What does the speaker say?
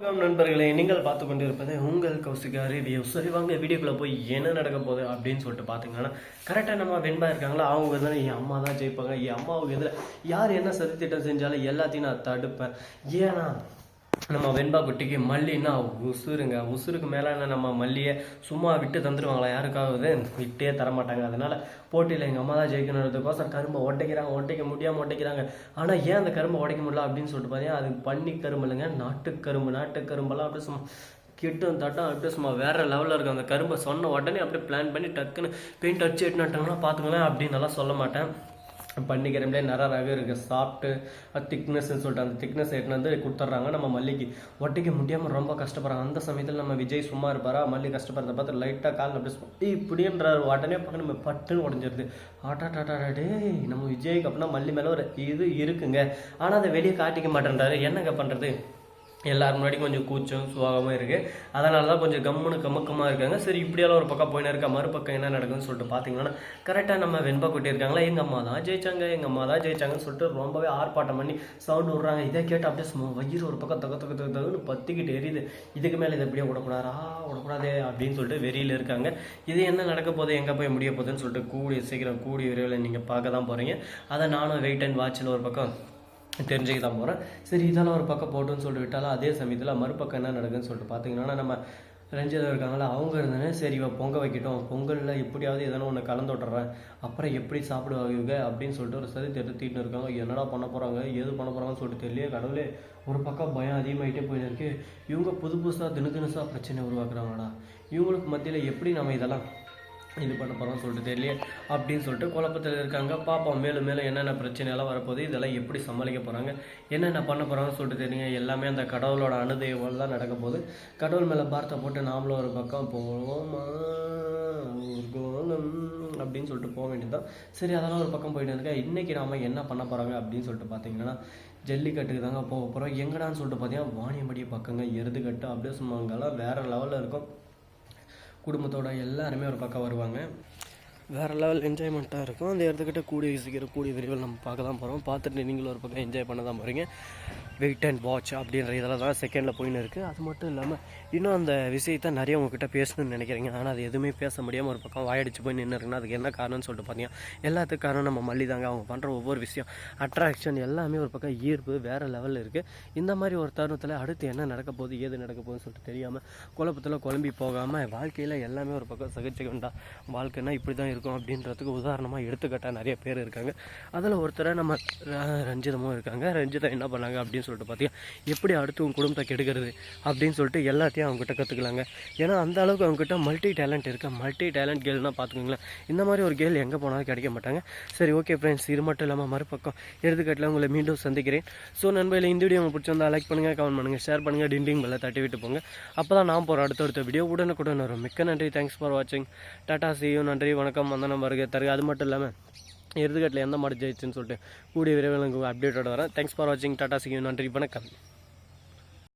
வணக்கம் நண்பர்களே, நீங்கள் பார்த்து கொண்டு இருப்பது உங்கள் கௌசிகா ரிவ்யூ. சரி வாங்க வீடியோக்குள்ளே போய் என்ன நடக்க போகுது அப்படின்னு சொல்லிட்டு பார்த்தீங்கன்னா, கரெக்டாக நம்ம வெண்பா இருக்காங்களா, அவங்க எதில் என் அம்மா தான் ஜெயிப்பாங்க, என் அம்மாவுக்கு எதில் யார் என்ன சதித்திட்டம் செஞ்சாலும் எல்லாத்தையும் நான் தடுப்பேன். ஏன்னா நம்ம வெண்பா குட்டிக்கு மல்லின்னா உசுருக்கு மேலே நம்ம மல்லியை சும்மா விட்டு தந்துடுவாங்களா, யாருக்காவது விட்டே தரமாட்டாங்க. அதனால் போட்டியில் எங்கள் அம்மா தான் ஜெயிக்கணுன்றதுக்கோசம் கரும்பை உடைக்க முடியாமல் உடைக்கிறாங்க. ஆனால் ஏன் அந்த கரும்பை உடைக்க முடியல அப்படின்னு சொல்லிட்டு பார்த்தீங்கன்னா, அது பண்ணி கரும்பு இல்லைங்க, நாட்டுக்கரும்பெல்லாம் அப்படியே சும்மா கிட்டும் தட்டம் அப்படியே சும்மா வேறு லெவலில் இருக்கும். அந்த கரும்பை சொன்ன உடனே அப்படியே பிளான் பண்ணி டக்குன்னு பெயிண்ட் அடிச்சு எட்டுனாட்டாங்கன்னா பார்த்துக்கலாம் அப்படின்னு நல்லா சொல்ல மாட்டேன். பண்ணிக்கிறோம்லே நிறைய ரகம் இருக்குது. சாப்பிட்டு திக்னஸ்ன்னு சொல்லிட்டு அந்த திக்னஸ் எட்டுன்னு வந்து கொடுத்துட்றாங்க. நம்ம மல்லிக்கு ஒட்டிக்க முடியாமல் ரொம்ப கஷ்டப்படுறாங்க. அந்த சமயத்தில் நம்ம விஜய் சும்மா இருப்பாரா, மல்லி கஷ்டப்படுறத பார்த்து லைட்டாக கால் அப்படி இப்படின்ற உடனே பார்க்க நம்ம பட்டுன்னு உடஞ்சிருது. ஆட்டாடே நம்ம விஜய்க்கு அப்படின்னா மல்லி மேலே ஒரு இது இருக்குங்க. ஆனால் அதை வெளியே காட்டிக்க மாட்டேன்றாரு. என்னங்க பண்ணுறது, எல்லாரும் முன்னாடி கொஞ்சம் கூச்சம் சுவாகமாக இருக்குது. அதனால தான் கொஞ்சம் கம்மக்கமாக இருக்காங்க. சரி இப்படியெல்லாம் ஒரு பக்கம் போயின்னு இருக்கா, மறுபக்கம் என்ன நடக்குதுன்னு சொல்லிட்டு பார்த்தீங்கன்னா, கரெக்டாக நம்ம வெண்பா குட்டி இருக்காங்களா, எங்கள் அம்மா தான் ஜெயிச்சாங்கன்னு சொல்லிட்டு ரொம்பவே ஆர்ப்பாட்டம் பண்ணி சவுண்ட் விட்றாங்க. இதை கேட்டு அப்படியே சும்மா வயிறு ஒரு பக்கம் தகுன்னு பற்றிக்கிட்டு எரியுது. இதுக்கு மேலே இதை எப்படியே விடக்கூடாதே அப்படின்னு சொல்லிட்டு வெறியில் இருக்காங்க. இது என்ன நடக்க போகுது, எங்கே போய் முடிய போகுதுன்னு சொல்லிட்டு கூடிய விரைவில் நீங்கள் பார்க்க தான் போகிறீங்க. அதை நானும் வெயிட் அண்ட் வாட்சில் ஒரு பக்கம் தெரிஞ்சுக்க தான் போகிறேன். சரி இதெல்லாம் ஒரு பக்கம் போட்டுன்னு சொல்லிட்டு விட்டாலும் அதே சமயத்தில் மறுபக்கம் என்ன நடக்குதுன்னு சொல்லிட்டு பார்த்தீங்கன்னா, நம்ம ரஞ்சிதா இருக்காங்களா, அவங்க இருந்தேனே சரி இவன் பொங்க வைக்கட்டும், பொங்கலில் எப்படியாவது எதனா ஒன்று கலந்து விட்டுறேன், அப்புறம் எப்படி சாப்பிடுவாங்க அப்படின்னு சொல்லிட்டு ஒரு சதி தீட்டுன்னு இருக்காங்க. என்னடா பண்ண போகிறாங்க, ஏது பண்ண போகிறாங்கன்னு சொல்லிட்டு தெரியல. கடவுளே, ஒரு பக்கம் பயம் அதிகமாகிட்டே போயின்னு இருக்கு. இவங்க புதுசாக தினசாக பிரச்சனை உருவாக்குறாங்கடா, இவங்களுக்கு மத்தியில் எப்படி நம்ம இதெல்லாம் இது பண்ண போகிறோம்னு சொல்லிட்டு தெரியல அப்படின்னு சொல்லிட்டு குழப்பத்தில் இருக்காங்க. பாப்போம் மேலும் என்னென்ன பிரச்சனையெல்லாம் வரப்போகுது, இதெல்லாம் எப்படி சமாளிக்க போகிறாங்க, என்னென்ன பண்ண போகிறாங்கன்னு சொல்லிட்டு தெரியுங்க. எல்லாமே அந்த கடவுளோட அனுதேவல் தான் நடக்க போகுது. கடவுள் மேலே பார்த்த போட்டு நாமளும் ஒரு பக்கம் போவோமா அப்படின்னு சொல்லிட்டு போக வேண்டியதுதான். சரி அதெல்லாம் ஒரு பக்கம் போயிட்டு இருக்கேன். இன்றைக்கி நாம் என்ன பண்ண போகிறாங்க அப்படின்னு சொல்லிட்டு பார்த்தீங்கன்னா, ஜல்லிக்கட்டுக்கு தாங்க போக போகிறோம். எங்கடான்னு சொல்லிட்டு பார்த்தீங்கன்னா, வாணியம்படி பக்கங்க எருதுக்கட்டு அப்படியே சும்மா அங்கெல்லாம் வேறு லெவலில் இருக்கும். குடும்பத்தோட எல்லாருமே ஒரு பக்கம் வருவாங்க. வேறு லெவல் என்ஜாய்மெண்ட்டாக இருக்கும். அந்த இடத்துக்கிட்ட கூடிய விரைவில் நம்ம பார்க்க தான் போகிறோம். பார்த்துட்டு நீங்களும் ஒரு பக்கம் என்ஜாய் பண்ண தான் போகிறீங்க. வெயிட் அண்ட் வாட்ச் அப்படின்ற இதெல்லாம் தான் செகண்டில் போயின்னு இருக்குது. அது மட்டும் இல்லாமல் இன்னும் அந்த விஷயத்தை நிறைய உங்ககிட்ட பேசணும்னு நினைக்கிறீங்க. ஆனால் அது எதுவுமே பேச முடியாமல் ஒரு பக்கம் வாயடிச்சு போய் நின்று இருக்குன்னா அதுக்கு என்ன காரணம்னு சொல்லிட்டு பார்த்தீங்கன்னா, எல்லாத்துக்கும் காரணம் நம்ம மல்லி தாங்க. அவங்க பண்ணுற ஒவ்வொரு விஷயம், அட்ராக்ஷன் எல்லாமே ஒரு பக்கம் ஈர்ப்பு வேறு லெவலில் இருக்குது. இந்த மாதிரி ஒரு தருணத்தில் அடுத்து என்ன நடக்க போகுது, ஏது நடக்க போகுதுன்னு சொல்லிட்டு தெரியாமல் குழப்பத்தில் குழம்பி போகாமல் வாழ்க்கையில் எல்லாமே ஒரு பக்கம் சகிச்சுக்க வேண்டாம். வாழ்க்கைன்னா இப்படி தான் இருக்கும் அப்படின்றதுக்கு உதாரணமாக எடுத்துக்கிட்டால் நிறைய பேர் இருக்காங்க. அதில் ஒருத்தரை நம்ம ரஞ்சிதமும் இருக்காங்க. ரஞ்சிதா என்ன பண்ணாங்க அப்படின்னு சொல்லிட்டு பார்த்தீங்கன்னா, எப்படி அடுத்து உங்கள் குடும்பத்தை கெடுக்கிறது அப்படின்னு சொல்லிட்டு எல்லாத்தையும் அவங்ககிட்ட கற்றுக்கலாங்க. ஏன்னா அந்த அளவுக்கு அவங்ககிட்ட மல்டி டேலண்ட் கேர்ள்னால் பார்த்துக்கோங்களேன். இந்த மாதிரி ஒரு கேர்ள் எங்கே போனாலும் கிடைக்க மாட்டாங்க. சரி ஓகே ஃப்ரெண்ட்ஸ், இது மட்டும் இல்லாமல் மறுபக்கம் எடுத்துக்காட்டில் உங்களை மீண்டும் சந்திக்கிறேன். ஸோ நண்பர்களே, இந்த வீடியோ உங்களுக்கு பிடிச்சிருந்தா லைக் பண்ணுங்கள், கமெண்ட் பண்ணுங்கள், ஷேர் பண்ணுங்கள், டிண்டிங் பெல்லை தட்டி விட்டு போங்க. அப்போ தான் நான் போகிற அடுத்த வீடியோ உடனுக்குடன் வரும். மிக்க நன்றி, தேங்க்ஸ் ஃபார் வாட்சிங். டாடா see you, நன்றி வணக்கம், வந்தனம் வருக தருக. அது மட்டும் இல்லாமல் எருதுகட்டில் எந்த மாடு ஜெயிச்சுன்னு சொல்லிட்டு கூடிய விரைவில் உங்களுக்கு அப்டேட்டோட வரேன். தேங்க்ஸ் ஃபார் வாட்சிங். டாடா see you, நன்றி வணக்கம்.